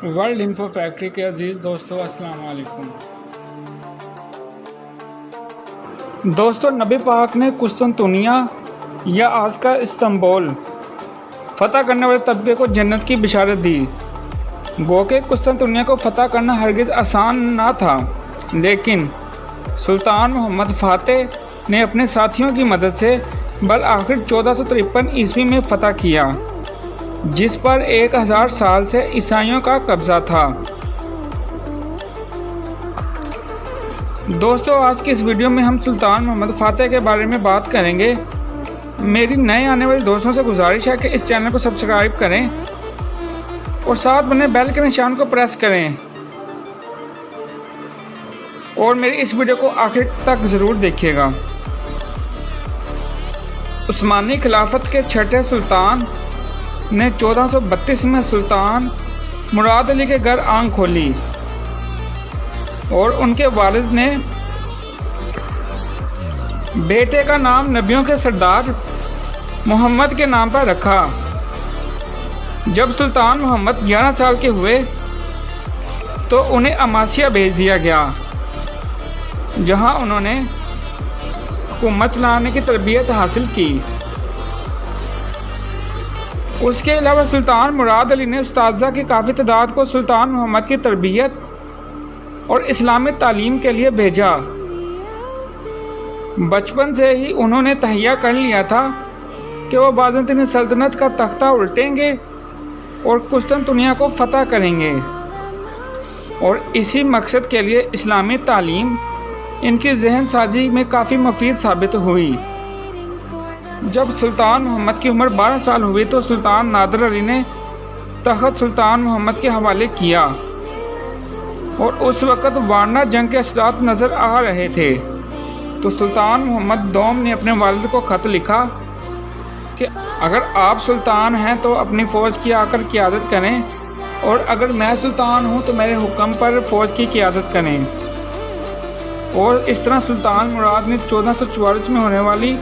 World info factory کے عزیز دوستو السلام علیکم۔ دوستو، نبی پاک نے قسطنطنیہ یا آج کا استنبول فتح کرنے والے طبقے کو جنت کی بشارت دی۔ گو کہ قسطنطنیہ کو فتح کرنا ہرگز آسان نہ تھا، لیکن سلطان محمد فاتح نے اپنے ساتھیوں کی مدد سے بالآخر 1453 عیسوی میں فتح کیا، جس پر 1000 سال سے عیسائیوں کا قبضہ تھا۔ دوستو، آج کی اس ویڈیو میں ہم سلطان محمد فاتح کے بارے میں بات کریں گے۔ میری نئے آنے والے دوستوں سے گزارش ہے کہ اس چینل کو سبسکرائب کریں اور ساتھ بنے بیل کے نشان کو پریس کریں، اور میری اس ویڈیو کو آخر تک ضرور دیکھیے گا۔ عثمانی خلافت کے چھٹے سلطان نے 1432 میں سلطان مراد علی کے گھر آنکھ کھولی اور ان کے والد نے بیٹے کا نام نبیوں کے سردار محمد کے نام پر رکھا۔ جب سلطان محمد 11 سال کے ہوئے تو انہیں عماسیہ بھیج دیا گیا، جہاں انہوں نے حکومت چلانے کی تربیت حاصل کی۔ اس کے علاوہ سلطان مراد علی نے اساتذہ کی کافی تعداد کو سلطان محمد کی تربیت اور اسلامی تعلیم کے لیے بھیجا۔ بچپن سے ہی انہوں نے تہیہ کر لیا تھا کہ وہ بازنطینی سلطنت کا تختہ الٹیں گے اور قسطنطنیہ کو فتح کریں گے، اور اسی مقصد کے لیے اسلامی تعلیم ان کی ذہن سازی میں کافی مفید ثابت ہوئی۔ جب سلطان محمد کی عمر 12 سال ہوئی تو سلطان نادر علی نے تخت سلطان محمد کے حوالے کیا، اور اس وقت وارنا جنگ کے اثرات نظر آ رہے تھے۔ تو سلطان محمد دوم نے اپنے والد کو خط لکھا کہ اگر آپ سلطان ہیں تو اپنی فوج کی آ کر قیادت کریں، اور اگر میں سلطان ہوں تو میرے حکم پر فوج کی قیادت کریں۔ اور اس طرح سلطان مراد نے 1444 میں ہونے والی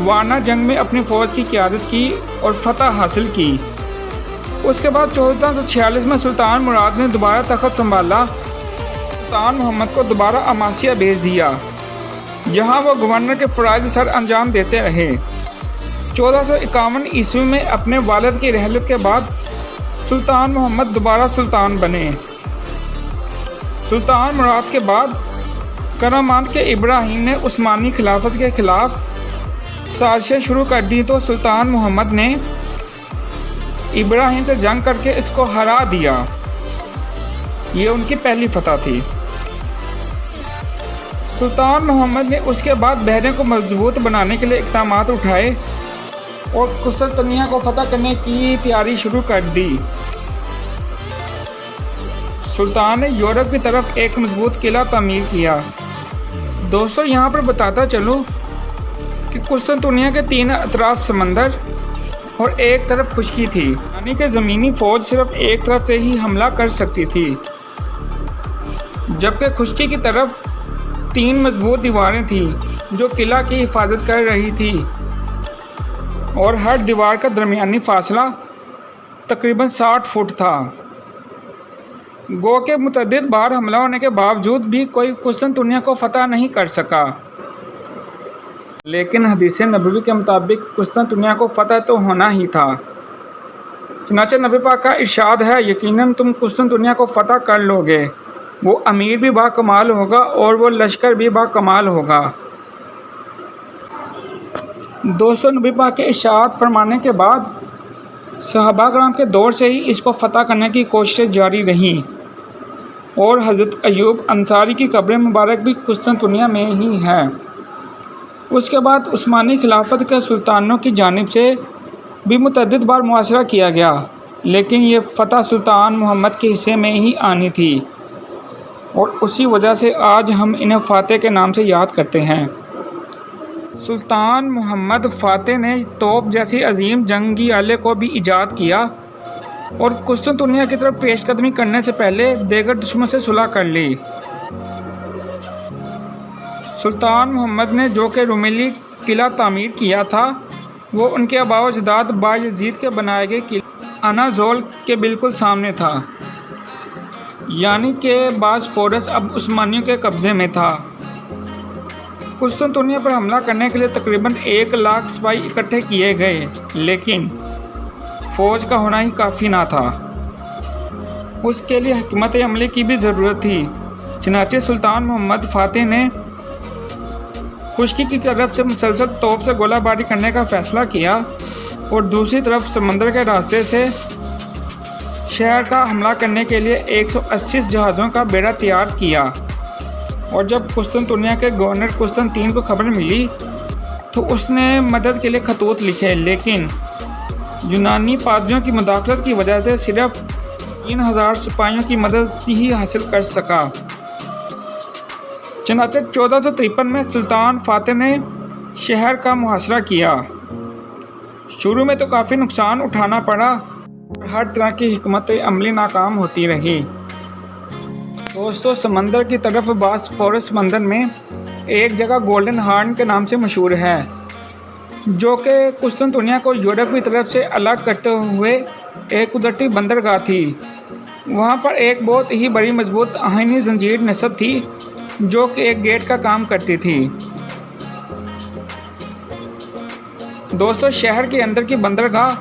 وارنا جنگ میں اپنی فوج کی قیادت کی اور فتح حاصل کی۔ اس کے بعد 1446 میں سلطان مراد نے دوبارہ تخت سنبھالا۔ سلطان محمد کو دوبارہ عماسیہ بھیج دیا، جہاں وہ گورنر کے فرائض سر انجام دیتے رہے۔ 1451 عیسوی میں اپنے والد کی رحلت کے بعد سلطان محمد دوبارہ سلطان بنے۔ سلطان مراد کے بعد کرمان کے ابراہیم نے عثمانی خلافت کے خلاف سازشیں شروع کر دی، تو سلطان محمد نے ابراہیم سے جنگ کر کے اس کو ہرا دیا۔ یہ ان کی پہلی فتح تھی۔ سلطان محمد نے اس کے بعد بحرین کو مضبوط بنانے کے لیے اقدامات اٹھائے اور قسطنطنیہ کو فتح کرنے کی تیاری شروع کر دی۔ سلطان نے یورپ کی طرف ایک مضبوط قلعہ تعمیر کیا۔ دوستو، یہاں پر بتاتا چلوں کہ قسطنطنیہ کے 3 اطراف سمندر اور ایک طرف خشکی تھی، یعنی کہ زمینی فوج صرف ایک طرف سے ہی حملہ کر سکتی تھی، جبکہ خشکی کی طرف 3 مضبوط دیواریں تھیں جو قلعہ کی حفاظت کر رہی تھی، اور ہر دیوار کا درمیانی فاصلہ تقریباً 60 فٹ تھا۔ گو کہ متعدد بار حملہ ہونے کے باوجود بھی کوئی قسطنطنیہ کو فتح نہیں کر سکا، لیکن حدیث نبوی کے مطابق قسطنطنیہ کو فتح تو ہونا ہی تھا۔ چنانچہ نبی پاک کا ارشاد ہے، یقیناً تم قسطنطنیہ کو فتح کر لو گے، وہ امیر بھی با کمال ہوگا اور وہ لشکر بھی با کمال ہوگا۔ دوستو، نبی پاک کے ارشاد فرمانے کے بعد صحابہ کرام کے دور سے ہی اس کو فتح کرنے کی کوششیں جاری رہیں، اور حضرت ایوب انصاری کی قبر مبارک بھی قسطنطنیہ میں ہی ہے۔ اس کے بعد عثمانی خلافت کے سلطانوں کی جانب سے بھی متعدد بار محاصرہ کیا گیا، لیکن یہ فتح سلطان محمد کے حصے میں ہی آنی تھی، اور اسی وجہ سے آج ہم انہیں فاتح کے نام سے یاد کرتے ہیں۔ سلطان محمد فاتح نے توپ جیسی عظیم جنگی آلے کو بھی ایجاد کیا، اور قسطنطنیہ کی طرف پیش قدمی کرنے سے پہلے دیگر دشمن سے صلح کر لی۔ سلطان محمد نے جو کہ رومیلی قلعہ تعمیر کیا تھا، وہ ان کے آباء و اجداد بایزید کے بنائے گئے قلعہ انازول کے بالکل سامنے تھا۔ یعنی کہ باسفورس اب عثمانیوں کے قبضے میں تھا۔ قسطنطنیہ پر حملہ کرنے کے لیے تقریباً 1,00,000 سپاہی اکٹھے کیے گئے، لیکن فوج کا ہونا ہی کافی نہ تھا، اس کے لیے حکمت عملی کی بھی ضرورت تھی۔ چنانچہ سلطان محمد فاتح نے خشکی کی طرف سے مسلسل توپ سے گولہ باری کرنے کا فیصلہ کیا اور دوسری طرف سمندر کے راستے سے شہر کا حملہ کرنے کے لیے 180 جہازوں کا بیڑا تیار کیا۔ اور جب قسطنطنیہ کے گورنر قسطنطین کو خبر ملی تو اس نے مدد کے لیے خطوط لکھے، لیکن یونانی پادریوں کی مداخلت کی وجہ سے صرف 3,000 سپاہیوں کی مدد ہی حاصل کر سکا۔ چنانچہ 1453 میں سلطان فاتح نے شہر کا محاصرہ کیا۔ شروع میں تو کافی نقصان اٹھانا پڑا اور ہر طرح کی حکمت عملی ناکام ہوتی رہی۔ دوستو، سمندر کی طرف باسفورس سمندر میں ایک جگہ گولڈن ہارن کے نام سے مشہور ہے، جو کہ قسطنطنیہ کو یورپ کی طرف سے الگ کرتے ہوئے ایک قدرتی بندرگاہ تھی۔ وہاں پر ایک بہت ہی بڑی مضبوط آہنی زنجیر نصب تھی جو کہ ایک گیٹ کا کام کرتی تھی۔ دوستو، شہر کے اندر کی بندرگاہ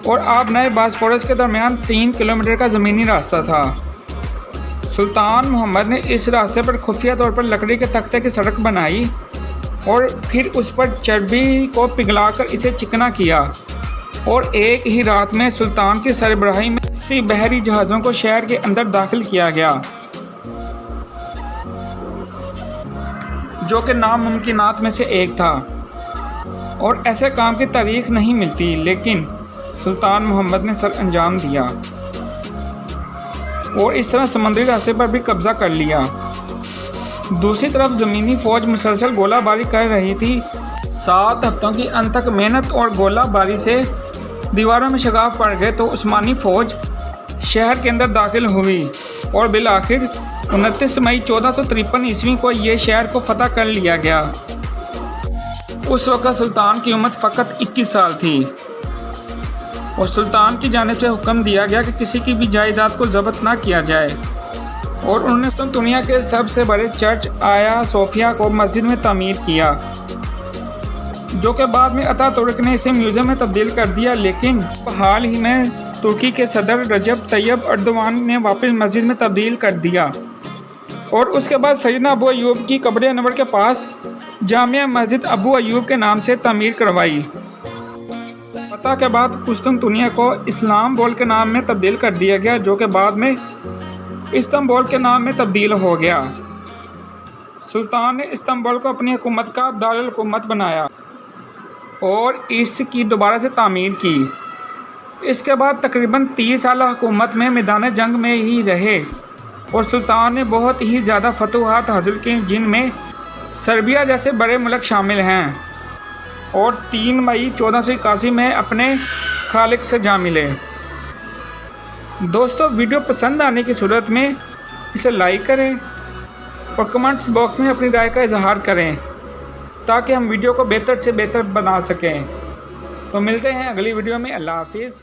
اور آبنائے باسفورس کے درمیان 3 کلومیٹر کا زمینی راستہ تھا۔ سلطان محمد نے اس راستے پر خفیہ طور پر لکڑی کے تختے کی سڑک بنائی اور پھر اس پر چربی کو پگھلا کر اسے چکنا کیا، اور ایک ہی رات میں سلطان کی سربراہی میں 80 بحری جہازوں کو شہر کے اندر داخل کیا گیا، جو کہ ناممکنات میں سے ایک تھا، اور ایسے کام کی تاریخ نہیں ملتی، لیکن سلطان محمد نے سر انجام دیا اور اس طرح سمندری راستے پر بھی قبضہ کر لیا۔ دوسری طرف زمینی فوج مسلسل گولہ باری کر رہی تھی۔ 7 ہفتوں کی انتھک محنت اور گولہ باری سے دیواروں میں شگاف پڑ گئے تو عثمانی فوج شہر کے اندر داخل ہوئی اور بالآخر 29 مئی 1453 عیسوی کو یہ شہر کو فتح کر لیا گیا۔ اس وقت سلطان کی عمر فقط 21 سال تھی اور سلطان کی جانب سے حکم دیا گیا کہ کسی کی بھی جائیداد کو ضبط نہ کیا جائے، اور انہوں نے قسطنطنیہ کے سب سے بڑے چرچ آیا صوفیہ کو مسجد میں تعمیر کیا، جو کہ بعد میں اتا ترک نے اسے میوزیم میں تبدیل کر دیا، لیکن حال ہی میں ترکی کے صدر رجب طیب اردوان نے واپس مسجد میں تبدیل کر دیا، اور اس کے بعد سیدنا ابو ایوب کی قبر انور کے پاس جامع مسجد ابو ایوب کے نام سے تعمیر کروائی۔ فتح کے بعد قسطنطنیہ کو اسلامبول کے نام میں تبدیل کر دیا گیا، جو کہ بعد میں استنبول کے نام میں تبدیل ہو گیا۔ سلطان نے استنبول کو اپنی حکومت کا دارالحکومت بنایا اور اس کی دوبارہ سے تعمیر کی۔ اس کے بعد تقریباً 30 سالہ حکومت میں میدان جنگ میں ہی رہے اور سلطان نے بہت ہی زیادہ فتوحات حاصل کی، جن میں سربیا جیسے بڑے ملک شامل ہیں، اور 3 مئی 1481 میں اپنے خالق سے جا ملے۔ دوستو، ویڈیو پسند آنے کی صورت میں اسے لائک کریں اور کمنٹس باکس میں اپنی رائے کا اظہار کریں تاکہ ہم ویڈیو کو بہتر سے بہتر بنا سکیں۔ تو ملتے ہیں اگلی ویڈیو میں۔ اللہ حافظ۔